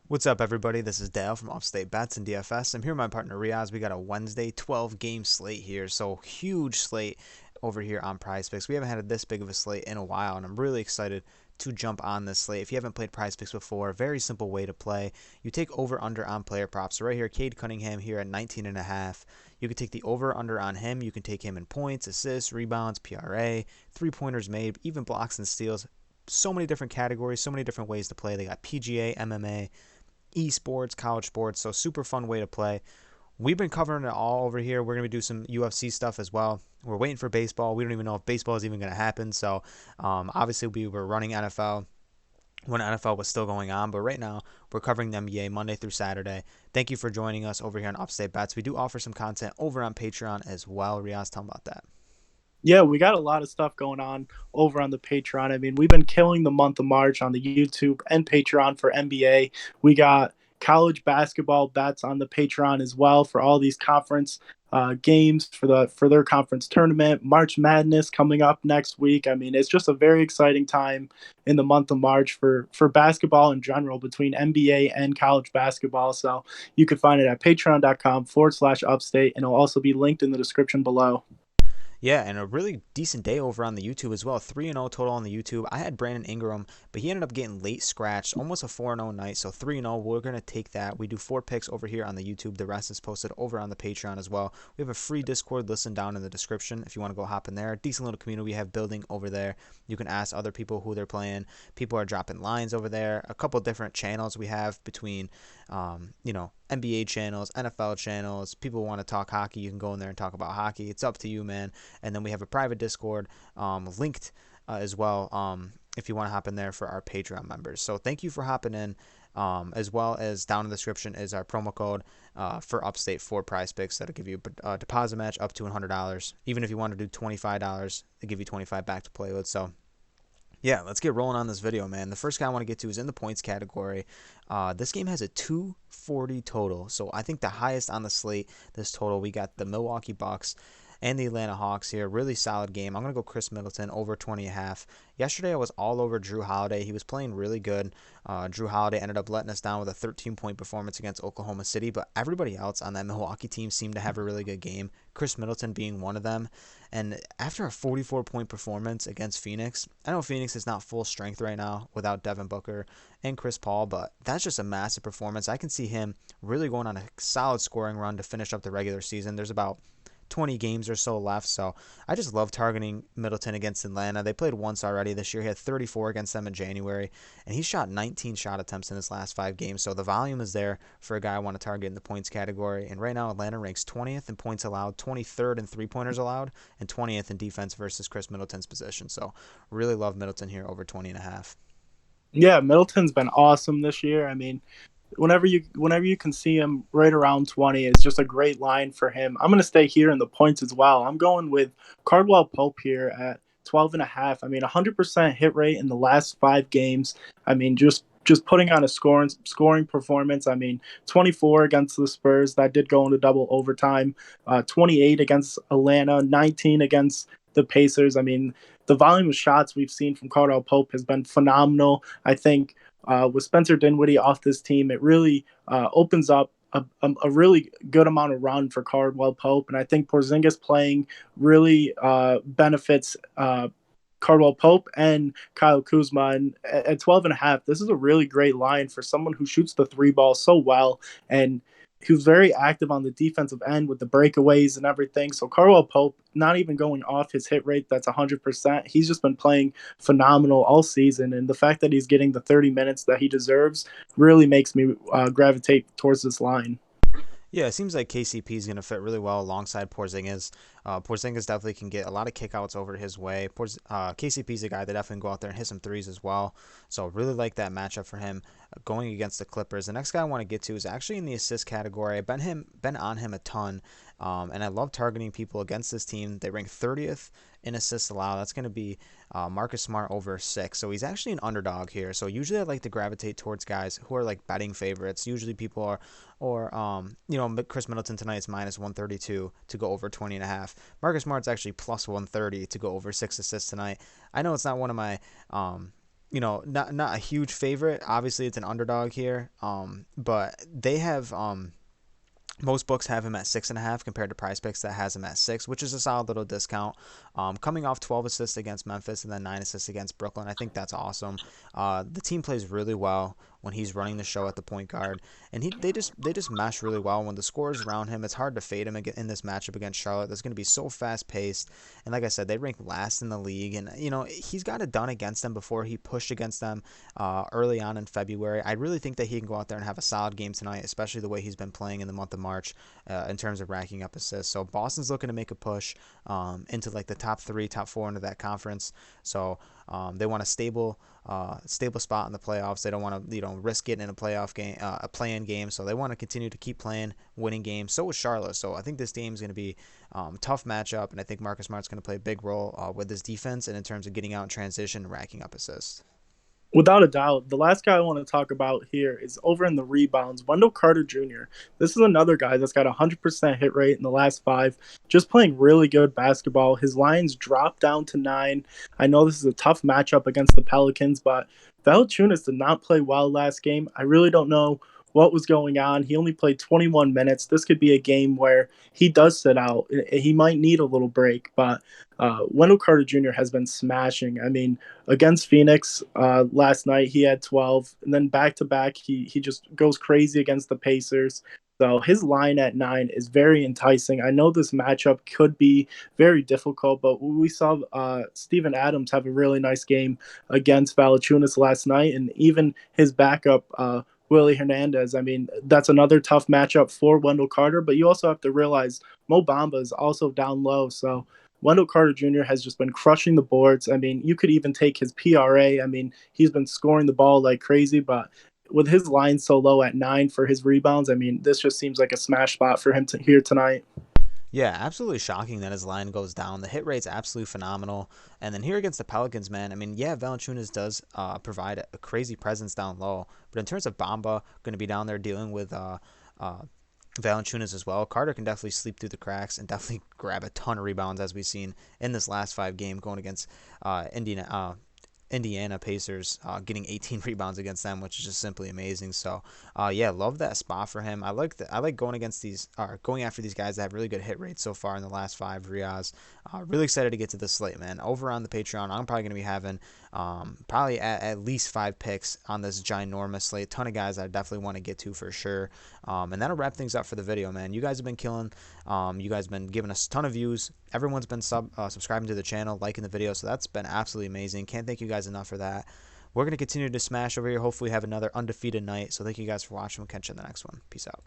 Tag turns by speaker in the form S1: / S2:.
S1: What's up, everybody? This is Dale from Upstate Bets and DFS. I'm here with my partner Reoz. We got a Wednesday 12 game slate here, so huge slate over here on Prize Picks. We haven't had this big of a slate in a while, and I'm really excited to jump on this slate. If you haven't played Prize Picks before, very simple way to play. You take over under on player props. So right here, Cade Cunningham here at 19.5. You can take the over under on him. You can take him in points, assists, rebounds, PRA, 3 pointers made, even blocks and steals. So many different categories, so many different ways to play. They got PGA, MMA, esports, college sports, so super fun way to play. We've been covering it all over here. We're going to do some UFC stuff as well. We're waiting for baseball. We don't even know if baseball is even going to happen. So obviously we were running NFL when NFL was still going on, but right now we're covering the NBA Monday through Saturday. Thank you for joining us over here on Upstate Bets. We do offer some content over on Patreon as well. Riaz, tell them about that.
S2: Yeah, we got a lot of stuff going on over on the Patreon. I mean, we've been killing the month of March on the YouTube and Patreon for NBA. We got college basketball bets on the Patreon as well for all these conference games for their conference tournament. March Madness coming up next week. I mean, it's just a very exciting time in the month of March for basketball in general between NBA and college basketball. So you can find it at patreon.com/upstate, and it'll also be linked in the description below.
S1: Yeah, and a really decent day over on the YouTube as well. 3-0 total on the YouTube. I had Brandon Ingram, but he ended up getting late scratched, almost a 4-0 night. So 3-0, we're going to take that. We do 4 picks over here on the YouTube. The rest is posted over on the Patreon as well. We have a free Discord listen down in the description if you want to go hop in there. Decent little community we have building over there. You can ask other people who they're playing. People are dropping lines over there. A couple different channels we have between, NBA channels, NFL channels. People want to talk hockey. You can go in there and talk about hockey. It's up to you, man. And then we have a private Discord linked as well if you want to hop in there for our Patreon members. So thank you for hopping in. As well as down in the description is our promo code for Upstate for Prize Picks that'll give you a deposit match up to $100. Even if you want to do $25, they give you 25 back to play with. So yeah, let's get rolling on this video, man. The first guy I want to get to is in the points category. This game has a 240 total, so I think the highest on the slate, this total, we got the Milwaukee Bucks and the Atlanta Hawks here. Really solid game. I'm going to go Chris Middleton over 20.5. Yesterday I was all over Drew Holiday. He was playing really good. Drew Holiday ended up letting us down with a 13-point performance against Oklahoma City, but everybody else on that Milwaukee team seemed to have a really good game, Chris Middleton being one of them. And after a 44-point performance against Phoenix, I know Phoenix is not full strength right now without Devin Booker and Chris Paul, but that's just a massive performance. I can see him really going on a solid scoring run to finish up the regular season. There's about 20 games or so left, so I just love targeting Middleton against Atlanta. They played once already this year. He had 34 against them in January, and he shot 19 shot attempts in his last 5 games, so the volume is there for a guy I want to target in the points category. And right now Atlanta ranks 20th in points allowed, 23rd in three-pointers allowed, and 20th in defense versus Chris Middleton's position. So really love Middleton here over 20.5.
S2: Yeah, Middleton's been awesome this year. I mean, whenever you can see him right around 20 is just a great line for him. I'm going to stay here in the points as well. I'm going with Cardwell Pope here at 12.5. I mean, 100% hit rate in the last 5 games. I mean, just putting on a scoring performance. I mean, 24 against the Spurs, that did go into double overtime. 28 against Atlanta, 19 against the Pacers. I mean, the volume of shots we've seen from Cardwell Pope has been phenomenal. I think with Spencer Dinwiddie off this team, it really opens up a really good amount of run for Cardwell Pope. And I think Porzingis playing really benefits Cardwell Pope and Kyle Kuzma. And at 12.5, this is a really great line for someone who shoots the three ball so well. And he was very active on the defensive end with the breakaways and everything. So Cardwell Pope, not even going off his hit rate, that's 100%. He's just been playing phenomenal all season. And the fact that he's getting the 30 minutes that he deserves really makes me gravitate towards this line.
S1: Yeah, it seems like KCP is going to fit really well alongside Porzingis. Porzingis definitely can get a lot of kickouts over his way. KCP is a guy that definitely can go out there and hit some threes as well. So really like that matchup for him going against the Clippers. The next guy I want to get to is actually in the assist category. I've been on him a ton, and I love targeting people against this team. They rank 30th in assists allowed. That's going to be Marcus Smart over 6. So he's actually an underdog here. So usually I like to gravitate towards guys who are like betting favorites. Usually people are, Chris Middleton tonight is minus 132 to go over 20.5. Marcus Smart's actually plus 130 to go over 6 assists tonight. I know it's not one of my not a huge favorite. Obviously, it's an underdog here. But they have most books have him at 6.5 compared to Prize Picks that has him at 6, which is a solid little discount. Coming off 12 assists against Memphis and then 9 assists against Brooklyn, I think that's awesome. The team plays really well when he's running the show at the point guard, and they just mesh really well when the scorers around him. It's hard to fade him in this matchup against Charlotte. That's going to be so fast paced, and like I said, they rank last in the league, and he's got it done against them before. He pushed against them early on in February. I really think that he can go out there and have a solid game tonight, especially the way he's been playing in the month of March in terms of racking up assists. So Boston's looking to make a push into like the top 3, top 4 into that conference. So they want a stable spot in the playoffs. They don't want to risk getting in a playoff game, a play-in game. So they want to continue to keep playing, winning games. So is Charlotte. So I think this game is going to be tough matchup, and I think Marcus Smart's going to play a big role with his defense and in terms of getting out in transition and racking up assists.
S2: Without a doubt, the last guy I want to talk about here is over in the rebounds, Wendell Carter Jr. This is another guy that's got a 100% hit rate in the last 5, just playing really good basketball. His lines dropped down to 9. I know this is a tough matchup against the Pelicans, but Valanciunas did not play well last game. I really don't know what was going on. He only played 21 minutes. This could be a game where he does sit out. He might need a little break, but Wendell Carter Jr. has been smashing. I mean, against Phoenix last night, he had 12, and then back to back, he just goes crazy against the Pacers. So his line at 9 is very enticing. I know this matchup could be very difficult, but we saw Steven Adams have a really nice game against Valanciunas last night, and even his backup, Willie Hernandez. I mean, that's another tough matchup for Wendell Carter, but you also have to realize Mo Bamba is also down low. So Wendell Carter Jr. has just been crushing the boards. I mean, you could even take his PRA. I mean, he's been scoring the ball like crazy, but with his line so low at 9 for his rebounds, I mean, this just seems like a smash spot for him to here tonight.
S1: Yeah, absolutely shocking that his line goes down. The hit rate's absolutely phenomenal. And then here against the Pelicans, man, I mean, yeah, Valanciunas does provide a crazy presence down low. But in terms of Bamba, going to be down there dealing with Valanciunas as well. Carter can definitely sleep through the cracks and definitely grab a ton of rebounds, as we've seen in this last 5 game going against Indiana Pacers, getting 18 rebounds against them, which is just simply amazing. So, yeah, love that spot for him. I like going against going after these guys that have really good hit rates so far in the last 5. Reoz, really excited to get to this slate, man. Over on the Patreon, I'm probably going to be having probably at least 5 picks on this ginormous slate. A ton of guys I definitely want to get to for sure. And that'll wrap things up for the video, man. You guys have been killing. You guys have been giving us a ton of views. Everyone's been subscribing to the channel, liking the video, so that's been absolutely amazing. Can't thank you guys enough for that. We're going to continue to smash over here. Hopefully have another undefeated night. So thank you guys for watching. We'll catch you in the next one. Peace out.